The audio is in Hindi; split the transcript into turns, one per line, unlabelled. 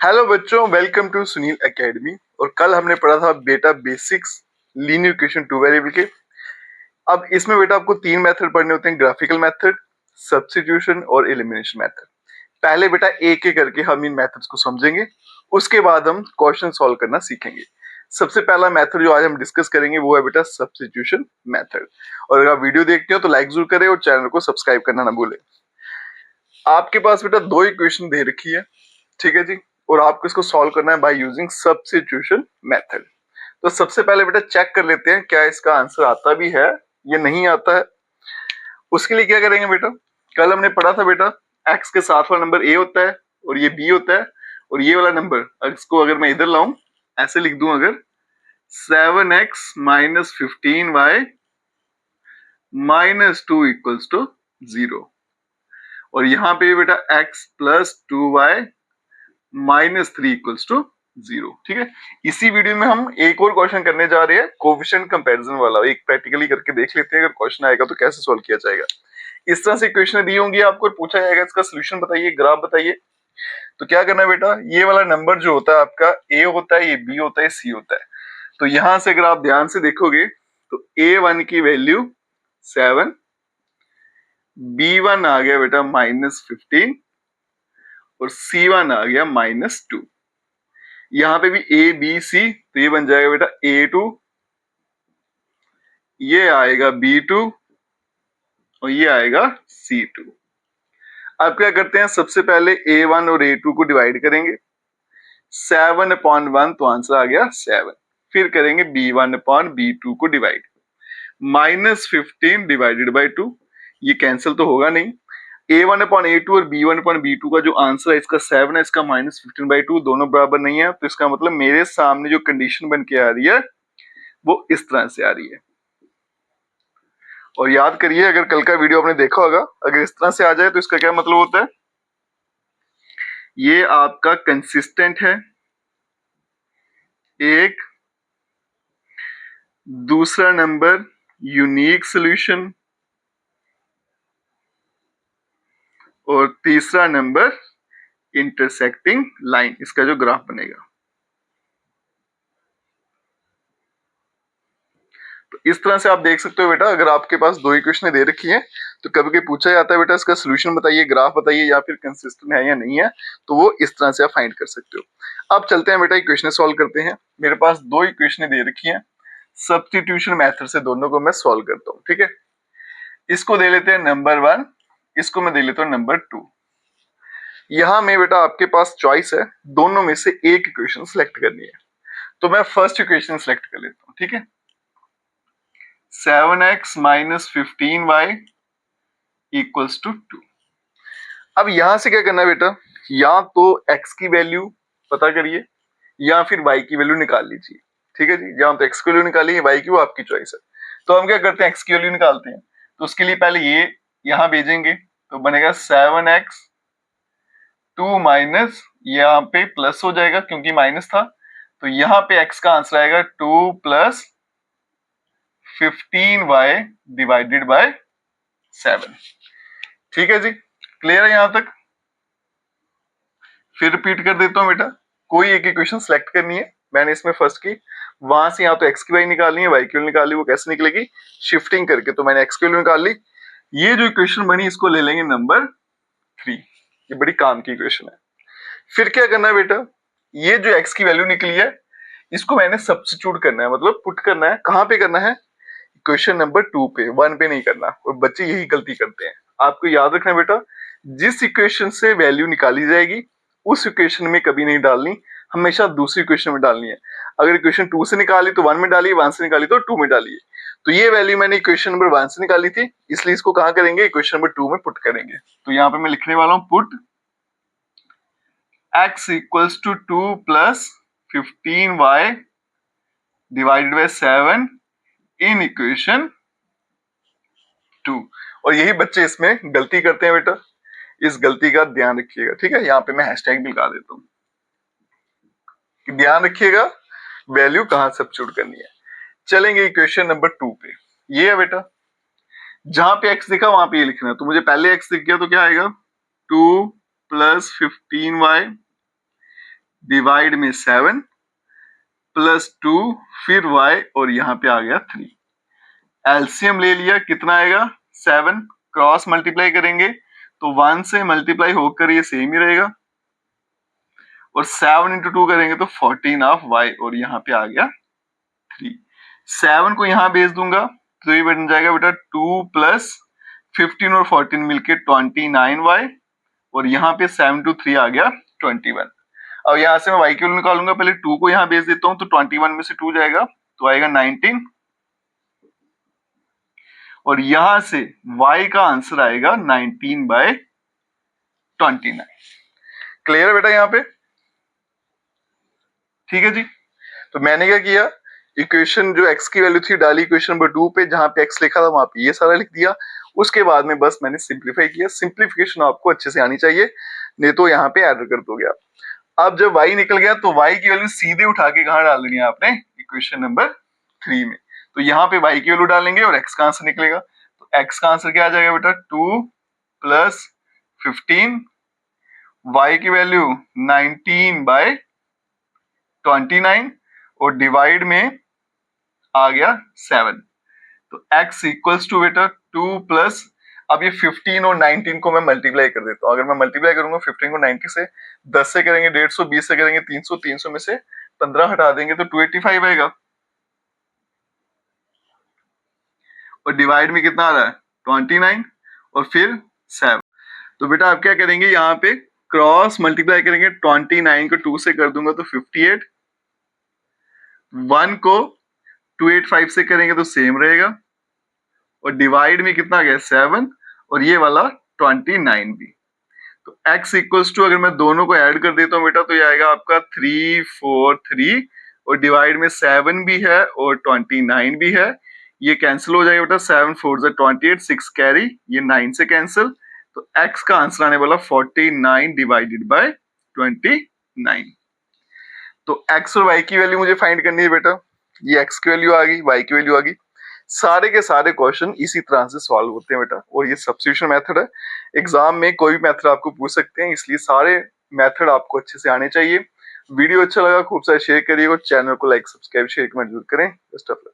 हेलो बच्चों, वेलकम टू सुनील एकेडमी। और कल हमने पढ़ा था बेटा basics linear equation two variable के। अब इसमें बेटा आपको तीन मेथड पढ़ने होते हैं, ग्राफिकल मेथड, सब्स्टिट्यूशन और एलिमिनेशन मेथड। पहले बेटा एक एक करके हम इन मेथड्स को समझेंगे, उसके बाद हम क्वेश्चन सॉल्व करना सीखेंगे। सबसे पहला मेथड जो आज हम डिस्कस करेंगे वो है बेटा सब्स्टिट्यूशन मेथड। और अगर आप वीडियो देखते हो तो लाइक जरूर करें और चैनल को सब्सक्राइब करना ना भूलें। आपके पास बेटा दो इक्वेशन दे रखी है, ठीक है जी, और आपको इसको सॉल्व करना है बाय यूजिंग सब्स्टिट्यूशन मेथड। तो सबसे पहले बेटा चेक कर लेते हैं क्या इसका आंसर आता भी है या नहीं आता है। उसके लिए क्या करेंगे बेटा, कल हमने पढ़ा था बेटा x के साथ वाला नंबर a होता है और ये b होता है, और ये वाला नंबर इसको अगर मैं इधर लाऊं, ऐसे लिख दूं, अगर 7x minus 15y minus 2 equals to 0, और यहाँ पे बेटा x plus 2y minus 3 equals to 0। ठीक है, इसी वीडियो में हम एक और क्वेश्चन करने जा रहे हैं कोएफिशिएंट कंपैरिजन वाला। एक प्रैक्टिकली करके देख लेते हैं, अगर क्वेश्चन आएगा तो कैसे सॉल्व किया जाएगा। इस तरह से क्वेश्चन दी होंगी आपको, पूछा जाएगा इसका सोल्यूशन बताइए, ग्राफ बताइए। तो क्या करना है बेटा, ये वाला नंबर जो होता है आपका a होता है, ये b होता है, c होता है। तो यहां से अगर आप ध्यान से देखोगे तो a1 की वैल्यू 7, b1 आ गया बेटा माइनस 15 और c1 आ गया माइनस 2। यहाँ पे भी ए बी सी, तो ये बन जाएगा बेटा A2, ये आएगा B2 और ये आएगा C2। अब क्या करते हैं, सबसे पहले A1 और A2 को डिवाइड करेंगे, 7/1 तो आंसर आ गया 7। फिर करेंगे B1/B2 को डिवाइड, माइनस 15 डिवाइडेड बाई 2, ये कैंसिल तो होगा नहीं। A1/A2 और B1/B2 का जो आंसर है इसका 7 है, इसका माइनस 15/2, दोनों बराबर नहीं है। तो इसका मतलब मेरे सामने जो कंडीशन बन के आ रही है वो इस तरह से आ रही है। और याद करिए, अगर कल का वीडियो आपने देखा होगा, अगर इस तरह से आ जाए तो इसका क्या मतलब होता है, ये आपका कंसिस्टेंट है, एक। दूसरा नंबर यूनिक सॉल्यूशन, और तीसरा नंबर इंटरसेक्टिंग लाइन, इसका जो ग्राफ बनेगा। तो इस तरह से आप देख सकते हो बेटा, अगर आपके पास दो इक्वेशन दे रखी है तो कभी कभी पूछा जाता है बेटा इसका सोल्यूशन बताइए, ग्राफ बताइए, या फिर कंसिस्टेंट है या नहीं है, तो वो इस तरह से आप फाइंड कर सकते हो। अब चलते हैं बेटा इक्वेशन सॉल्व करते हैं। मेरे पास दो इक्वेशन दे रखी है, सब्स्टिट्यूशन मेथड से दोनों को मैं सॉल्व करता हूँ। ठीक है, इसको दे लेते हैं नंबर 1, इसको मैं दे लेता हूँ नंबर 2। यहाँ में बेटा आपके पास चॉइस है, दोनों में से एक इक्वेशन सिलेक्ट करनी है। तो मैं फर्स्ट इक्वेशन सिलेक्ट कर लेता हूँ। ठीक है, 7x minus 15y equals to 2। अब यहां से क्या करना है बेटा, या तो x की वैल्यू पता करिए या फिर y की वैल्यू निकाल लीजिए। ठीक है जी, या तो x की वैल्यू निकालिए, y की, वो आपकी चॉइस है। तो हम क्या करते हैं, x की वैल्यू निकालते हैं। तो उसके लिए पहले ये यहां भेजेंगे, तो बनेगा 7x 2 माइनस, यहाँ पे प्लस हो जाएगा क्योंकि माइनस था, तो यहाँ पे x का आंसर आएगा 2 प्लस 15y डिवाइडेड बाय 7। ठीक है जी, क्लियर है यहां तक। फिर रिपीट कर देता हूं बेटा, कोई एक इक्वेशन सेलेक्ट करनी है, मैंने इसमें फर्स्ट की, वहां से यहाँ तो x की वैल्यू निकालनी है, y की वैल्यू निकाली, वो कैसे निकलेगी, शिफ्टिंग करके। तो मैंने x की वैल्यू निकाल ली, ये जो इक्वेशन बनी इसको ले लेंगे नंबर 3। ये बड़ी काम की इक्वेशन है। फिर क्या करना है बेटा, ये जो x की वैल्यू निकली है इसको मैंने सब्स्टिट्यूट करना है, मतलब पुट करना है। कहां पे करना है, इक्वेशन नंबर 2 पे, 1 पे नहीं करना। और बच्चे यही गलती करते हैं। आपको याद रखना बेटा, जिस इक्वेशन से वैल्यू निकाली जाएगी उस इक्वेशन में कभी नहीं डालनी, हमेशा दूसरी इक्वेशन में डालनी है। अगर इक्वेशन 2 से निकाली तो 1 में डालिए, 1 से निकाली तो 2 में डालिए। तो ये वैल्यू मैंने इक्वेशन नंबर 1 से निकाली थी, इसलिए इसको कहां करेंगे, इक्वेशन नंबर 2 में पुट करेंगे। तो यहाँ पे मैं लिखने वाला हूं, put x equals to 2 plus 15y divided by 7 in equation 2। और यही बच्चे इसमें गलती करते हैं बेटा, इस गलती का ध्यान रखिएगा। ठीक है, यहाँ पे मैं हैशटैग भी लगा देता हूँ, ध्यान रखिएगा वैल्यू कहां सब्स्टिट्यूट करनी है। चलेंगे इक्वेशन नंबर 2 पे। ये है बेटा, जहां पे x दिखा वहां पे ये लिखना है। तो मुझे पहले x दिख गया तो क्या आएगा, 2 प्लस 15y डिवाइड में 7 प्लस 2 फिर y और यहाँ पे आ गया 3। एलसीएम ले लिया, कितना आएगा 7, क्रॉस मल्टीप्लाई करेंगे तो 1 से मल्टीप्लाई होकर ये सेम ही रहेगा और 7 इंटू 2 करेंगे तो 14 ऑफ y और यहाँ पे आ गया 3। 7 को यहाँ भेज दूंगा तो ये बन जाएगा बेटा 2 प्लस 15 और 14 मिलके 29y और यहाँ पे 7 टू 3 आ गया 21। अब यहाँ से मैं y की वैल्यू निकालूंगा, पहले 2 को यहाँ भेज देता हूँ तो 21 में से 2 जाएगा तो आएगा 19 और यहां से y का आंसर आएगा 19/29। क्लियर है बेटा यहाँ पे? ठीक है जी। तो मैंने क्या किया, इक्वेशन जो x की वैल्यू थी डाली इक्वेशन नंबर 2 पे, जहां पे x लिखा था वहां पे ये सारा लिख दिया। उसके बाद में बस मैंने सिंप्लीफाई किया। सिंप्लीफिकेशन आपको अच्छे से आनी चाहिए, नहीं तो यहाँ पे एरर कर दोगे आप। अब जब y निकल गया तो y की वैल्यू सीधे उठा के कहाँ डाल देनी है आपने, इक्वेशन नंबर 3 में। तो यहाँ पे y की वैल्यू डालेंगे और x का आंसर निकलेगा। तो x का आंसर क्या आ जाएगा बेटा 2 प्लस 15, y की वैल्यू 19/29 और डिवाइड में आ गया 7। तो x इक्वल्स टू बेटा 2 प्लस, अब ये 15 और 19 को मैं मल्टीप्लाई कर देता हूँ। अगर मैं मल्टीप्लाई करूंगा 15 को 90 से, 10 से करेंगे 150, 20 से करेंगे 300, 300 में से 15 हटा देंगे तो 285 आएगा और डिवाइड में कितना आ रहा है 29 और फिर 7। तो बेटा आप क्या करेंगे, यहाँ पे क्रॉस मल्टीप्लाई करेंगे, 29 को 2 से कर दूंगा तो 58, 1 को 285 से करेंगे तो सेम रहेगा और डिवाइड में कितना आ गया 7 और ये वाला 29 भी। तो x इक्वल्स टू, अगर मैं दोनों को ऐड कर देता हूँ बेटा तो ये आएगा आपका 343 और डिवाइड में 7 भी है और 29 भी है। ये कैंसिल हो जाएगा बेटा, 7 4 28, 6 कैरी, ये 9 से कैंसिल। तो x का आंसर आने वाला 49 डिवाइडेड बाय 29। तो x और y की वैल्यू मुझे फाइंड करनी है बेटा। ये x की वैल्यू आ गई, y की वैल्यू आ गई। सारे के सारे क्वेश्चन इसी तरह से सॉल्व होते हैं बेटा, और ये सब्स्टिट्यूशन मेथड है। एग्जाम में कोई भी मेथड आपको पूछ सकते हैं, इसलिए सारे मेथड आपको अच्छे से आने चाहिए। वीडियो अच्छा लगा खूब सारा शेयर करिएगा, चैनल को लाइक सब्सक्राइब शेयर कमेंट जरूर करें। Best of luck.